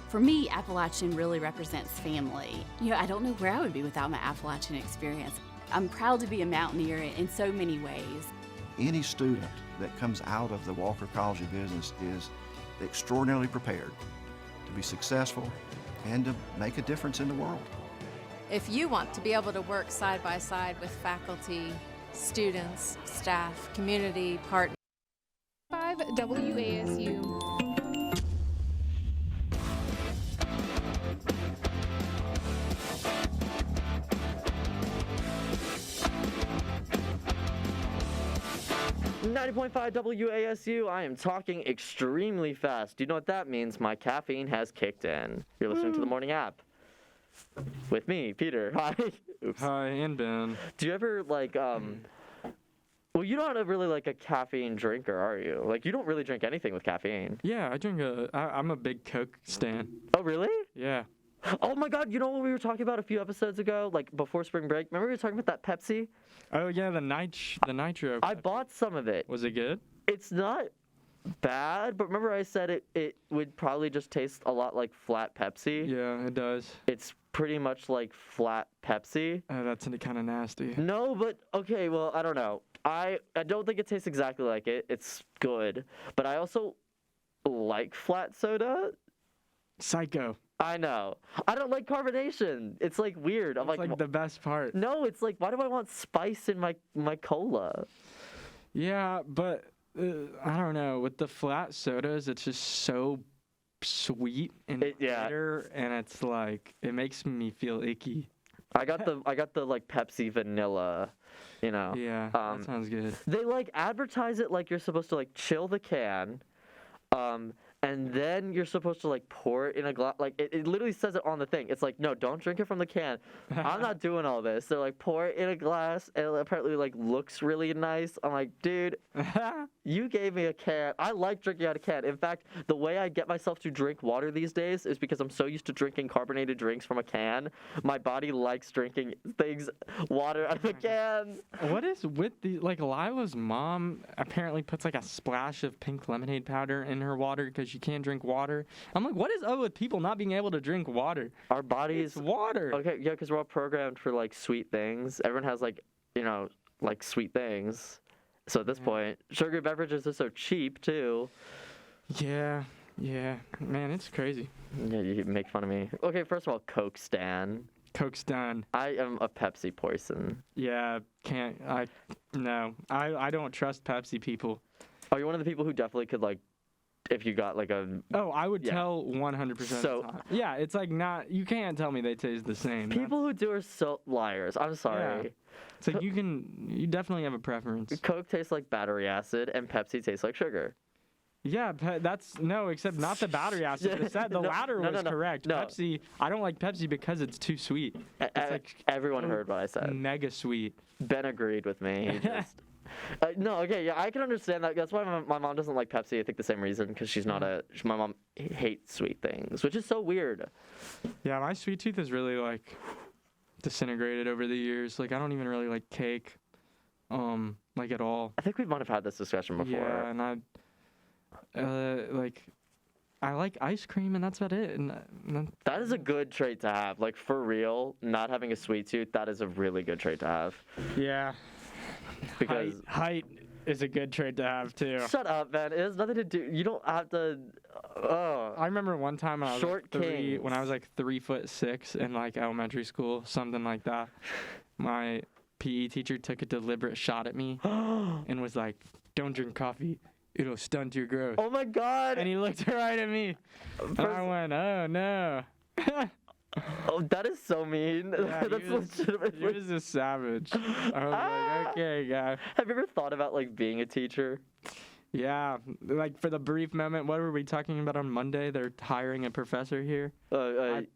For me, Appalachian really represents family. You know, I don't know where I would be without my Appalachian experience. I'm proud to be a Mountaineer in so many ways. Any student that comes out of the Walker College of Business is extraordinarily prepared to be successful and to make a difference in the world. If you want to be able to work side by side with faculty, students, staff, community, partners, WASU. WASU, I am talking extremely fast. Do you know what that means? My caffeine has kicked in. You're listening to the morning app. With me, Peter. Hi. Oops. Hi, and Ben. Do you ever, like, well, you're not really, like, a caffeine drinker, are you? Like, you don't really drink anything with caffeine. Yeah, I'm a big Coke stan. Oh, really? Yeah. Oh, my God, you know what we were talking about a few episodes ago, like, before spring break? Remember we were talking about that Pepsi? Oh, yeah, the nitro. I bought some of it. Was it good? It's not bad, but remember I said it would probably just taste a lot like flat Pepsi? Yeah, it does. It's pretty much like flat Pepsi. That's kind of nasty. No, but okay, well, I don't know. I don't think it tastes exactly like it. It's good, but I also like flat soda. Psycho. I know. I don't like carbonation. It's like weird. I'm like the best part. No, it's like, why do I want spice in my cola? Yeah, but I don't know. With the flat sodas, it's just so sweet and bitter, and it's like it makes me feel icky. I got the like Pepsi vanilla, you know. Yeah, that sounds good. They like advertise it like you're supposed to like chill the can, and then you're supposed to like pour it in a glass. Like it literally says it on the thing. It's like, no, don't drink it from the can. I'm not doing all this. They're like, pour it in a glass, and it apparently like looks really nice. I'm like, dude, you gave me a can. I like drinking out of can. In fact, the way I get myself to drink water these days is because I'm so used to drinking carbonated drinks from a can. My body likes drinking water out of a can. What is with the like Lila's mom apparently puts like a splash of pink lemonade powder in her water because she can't drink water. I'm like, what is up with people not being able to drink water? Our bodies. It's water. Okay, yeah, because we're all programmed for like sweet things. Everyone has like, you know, like sweet things. So at this point, sugary beverages are so cheap too. Yeah, man, it's crazy. Yeah, you make fun of me. Okay, first of all, Coke stan. Coke stan. I am a Pepsi poison. Yeah, I don't trust Pepsi people. Oh, you're one of the people who definitely could like, if you got like a. Oh, I would tell 100%. So, of the time. Yeah, it's like not. You can't tell me they taste the same. People who do are so liars. I'm sorry. Yeah. It's like you definitely have a preference. Coke tastes like battery acid, and Pepsi tastes like sugar. Yeah, that's no, except not the battery acid. The latter was correct. No. Pepsi, I don't like Pepsi because it's too sweet. It's like everyone heard what I said. Mega sweet. Ben agreed with me. He just, no, okay, yeah, I can understand that. That's why my mom doesn't like Pepsi. I think the same reason, because she's not my mom hates sweet things, which is so weird. Yeah, my sweet tooth is really like disintegrated over the years. Like I don't even really like cake, like at all. I think we might have had this discussion before. Yeah, and I like ice cream, and that's about it. And that is a good trait to have. Like for real, not having a sweet tooth, that is a really good trait to have. Yeah. Because height is a good trait to have too. Shut up, man. It has nothing to do. You don't have to. I remember one time when I was when I was like 3'6" in like elementary school, something like that. My PE teacher took a deliberate shot at me and was like, "Don't drink coffee. It'll stunt your growth." Oh my God! And he looked right at me, and I went, "Oh no." Oh, that is so mean. Yeah, That's legitimately. He was a savage. I was like, okay, guy. Have you ever thought about like being a teacher? Yeah, like for the brief moment. What were we talking about on Monday? They're hiring a professor here.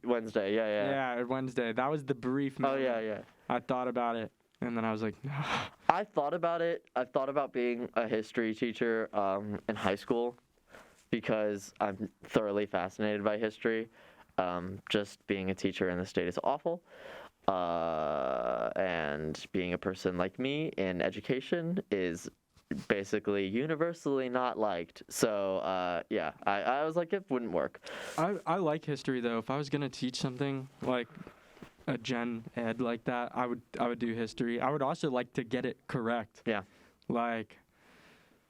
Wednesday. Yeah. Yeah, Wednesday. That was the brief moment. Oh yeah. I thought about it, and then I was like, no. I thought about it. I thought about being a history teacher in high school because I'm thoroughly fascinated by history. Just being a teacher in the state is awful. And being a person like me in education is basically universally not liked. So, yeah, I was like, it wouldn't work. I like history, though. If I was going to teach something like a gen ed like that, I would do history. I would also like to get it correct. Yeah. Like,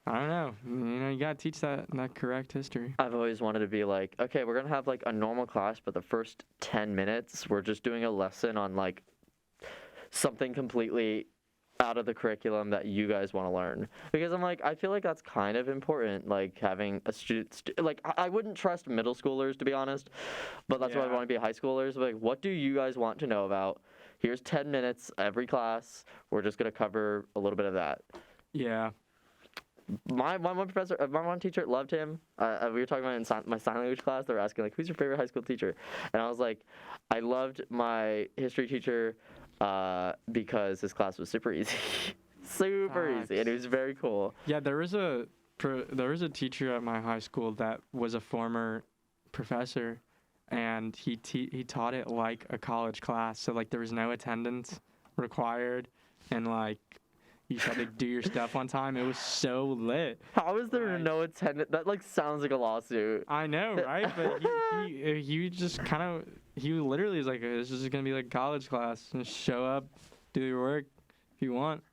I don't know. You know, you got to teach that correct history. I've always wanted to be like, okay, we're going to have like a normal class, but the first 10 minutes, we're just doing a lesson on like something completely out of the curriculum that you guys want to learn. Because I'm like, I feel like that's kind of important, like having a student, like I wouldn't trust middle schoolers to be honest, but that's why I want to be high schoolers. Like, what do you guys want to know about? Here's 10 minutes every class. We're just going to cover a little bit of that. Yeah. My one teacher loved him. We were talking about it in my sign language class. They were asking like, "Who's your favorite high school teacher?" And I was like, "I loved my history teacher because his class was super easy, super easy, and it was very cool." Yeah, there was a teacher at my high school that was a former professor, and he taught it like a college class. So like there was no attendance required, and like. You just had to do your stuff on time. It was so lit. How is there no attendance? That like sounds like a lawsuit. I know, right? But he just kind of he literally is like, this is gonna be like a college class. Just show up, do your work if you want,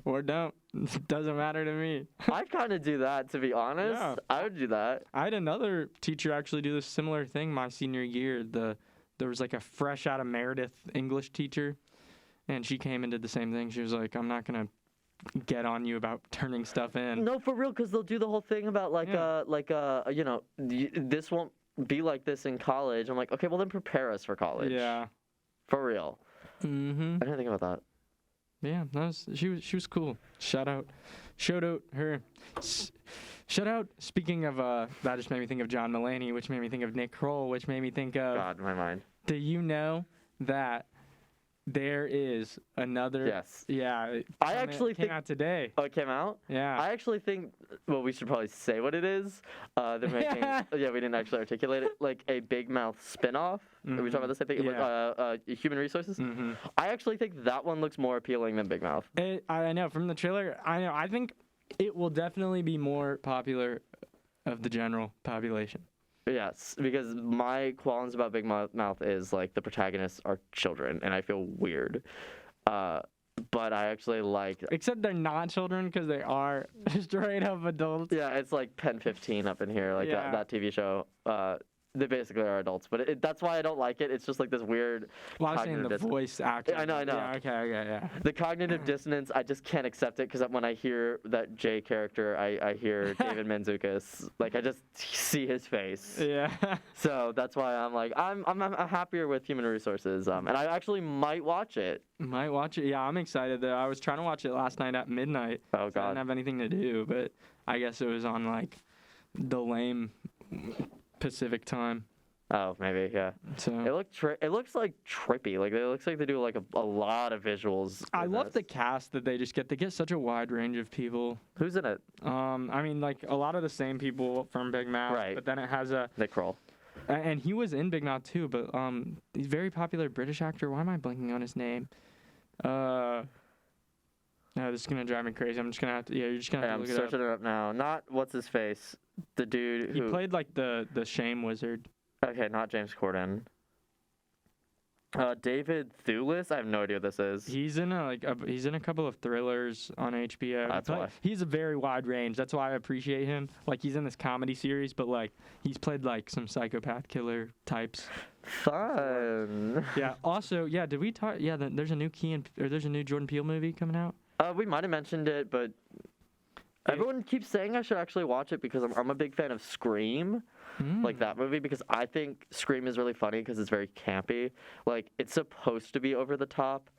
or don't. It doesn't matter to me. I kind of do that, to be honest. Yeah. I would do that. I had another teacher actually do this similar thing my senior year. There was like a fresh out of Meredith English teacher. And she came and did the same thing. She was like, I'm not going to get on you about turning stuff in. No, for real, because they'll do the whole thing about, like, you know, this won't be like this in college. I'm like, okay, well, then prepare us for college. Yeah. For real. Mm-hmm. I didn't think about that. Yeah, she was cool. Shout out her. Shout out. Speaking of, that just made me think of John Mulaney, which made me think of Nick Kroll, which made me think of... God, my mind. Do you know that... There is another. Yes. Yeah. I actually came out today. Oh, it came out? Yeah. I actually think. Well, we should probably say what it is. They're making. Yeah, we didn't actually articulate it. Like a Big Mouth spinoff. Mm-hmm. Are we talking about the same thing? Yeah. Human Resources. Mm-hmm. I actually think that one looks more appealing than Big Mouth. I know from the trailer. I know. I think it will definitely be more popular of the general population. Yes, because my qualms about Big Mouth is like the protagonists are children, and I feel weird. But I actually like. Except they're not children because they are straight up adults. Yeah, it's like Pen 15 up in here, like that TV show. They basically are adults, but that's why I don't like it. It's just like this weird. Well, I was saying the voice acting. I know. Yeah, okay, yeah. The cognitive dissonance, I just can't accept it because when I hear that Jay character, I hear David Mantzoukas. Like I just see his face. Yeah. So that's why I'm like I'm happier with Human Resources. And I actually might watch it. Might watch it. Yeah, I'm excited though. I was trying to watch it last night at midnight. Oh God. I didn't have anything to do, but I guess it was on like the lame Pacific time. Oh, maybe, yeah. So it looks like trippy. Like it looks like they do like a lot of visuals. I love the cast that they just get. They get such a wide range of people. Who's in it? I mean, like a lot of the same people from Big Mouth. Right. But then it has a Nick Kroll. And he was in Big Mouth too. But he's a very popular British actor. Why am I blanking on his name? No, this is gonna drive me crazy. I'm just gonna have to. Yeah, you're just gonna have to look it up. I'm searching it up now. Not what's his face. The dude He who played like the Shame Wizard. Okay, not James Corden. David Thewlis. I have no idea what this is. He's in he's in a couple of thrillers on HBO. That's why. He's a very wide range. That's why I appreciate him. Like he's in this comedy series, but like he's played like some psychopath killer types. Fun. Yeah. Also, yeah. Did we talk? Yeah. There's a new there's a new Jordan Peele movie coming out. We might have mentioned it, but everyone keeps saying I should actually watch it because I'm a big fan of Scream. Like that movie, because I think Scream is really funny because it's very campy. Like it's supposed to be over the top,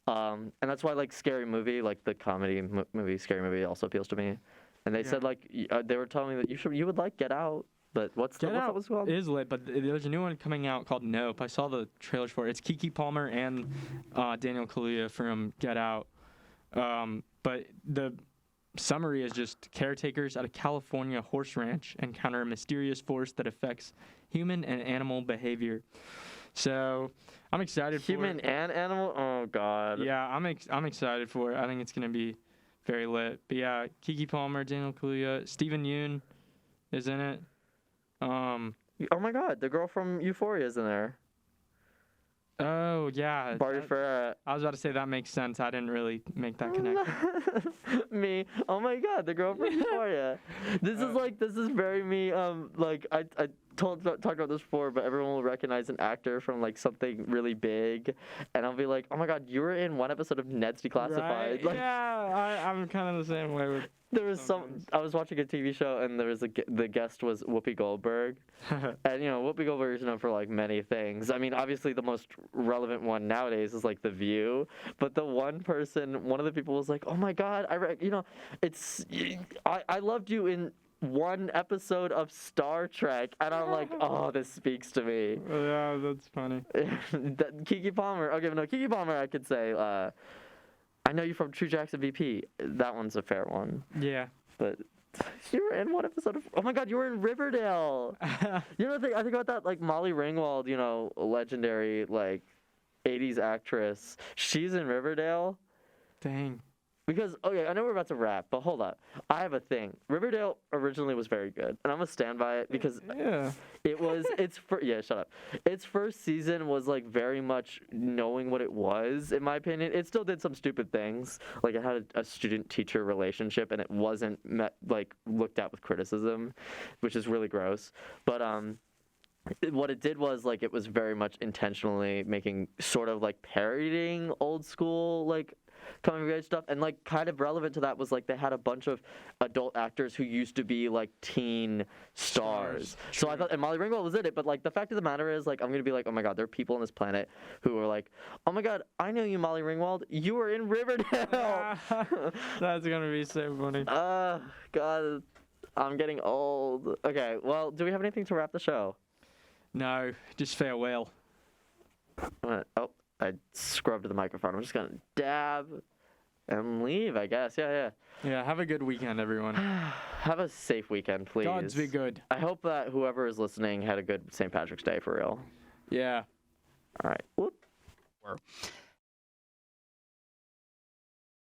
and that's why like Scary Movie, like the comedy movie Scary Movie, also appeals to me. And they said like they were telling me that you would like Get Out, but what's Get Out what's called? is lit, but there's a new one coming out called Nope. I saw the trailers for it. It's Keke Palmer and Daniel Kaluuya from Get Out, but the summary is just caretakers at a California horse ranch encounter a mysterious force that affects human and animal behavior. So I'm excited for Human and animal? Oh, God. Yeah, I'm excited for it. I think it's going to be very lit. But yeah, Keke Palmer, Daniel Kaluuya, Stephen Yeun is in it. Oh, my God. The girl from Euphoria is in there. Oh, yeah. Barty Ferrer. I was about to say that makmakes sense. I didn't really make that connection. Me. Oh my God, the girl from Euphoria. This is very me. Like I talked about this before, but everyone will recognize an actor from like something really big, and I'll be like, oh my God, you were in one episode of Ned's Declassified. Right? Like, yeah, I'm kind of the same way with. There was I was watching a TV show, and there was the guest was Whoopi Goldberg, and Whoopi Goldberg is known for like many things. I mean, obviously the most relevant one nowadays is like The View, but one of the people was like, oh my God, I loved you in one episode of Star Trek, and I'm like, oh, this speaks to me. Yeah, that's funny. Keke Palmer. Okay, no, Keke Palmer, I could say. I know you from True Jackson VP. That one's a fair one. Yeah. But you were in one episode of. Oh my God, you were in Riverdale. I think about that, like Molly Ringwald, legendary like 80s actress. She's in Riverdale. Dang. Because, okay, I know we're about to wrap, but hold up. I have a thing. Riverdale originally was very good, and I'm going to stand by it because shut up. Its first season was, like, very much knowing what it was, in my opinion. It still did some stupid things. Like, it had a student-teacher relationship, and it wasn't, looked at with criticism, which is really gross. But, what it did was, like, it was very much intentionally making sort of, like, parodying old school, like, coming of age stuff, and like kind of relevant to that was like they had a bunch of adult actors who used to be like teen stars. So I thought, and Molly Ringwald was in it, but like the fact of the matter is, like, I'm gonna be like, oh my God, there are people on this planet who are like, oh my God, I know you, Molly Ringwald, you were in Riverdale. That's gonna be so funny. God, I'm getting old. Okay, well, do we have anything to wrap the show? No, just farewell. I scrubbed the microphone. I'm just gonna dab and leave, I guess. Yeah. Yeah, have a good weekend, everyone. Have a safe weekend, please. Gods be good. I hope that whoever is listening had a good St. Patrick's Day for real. Yeah. All right. Whoop.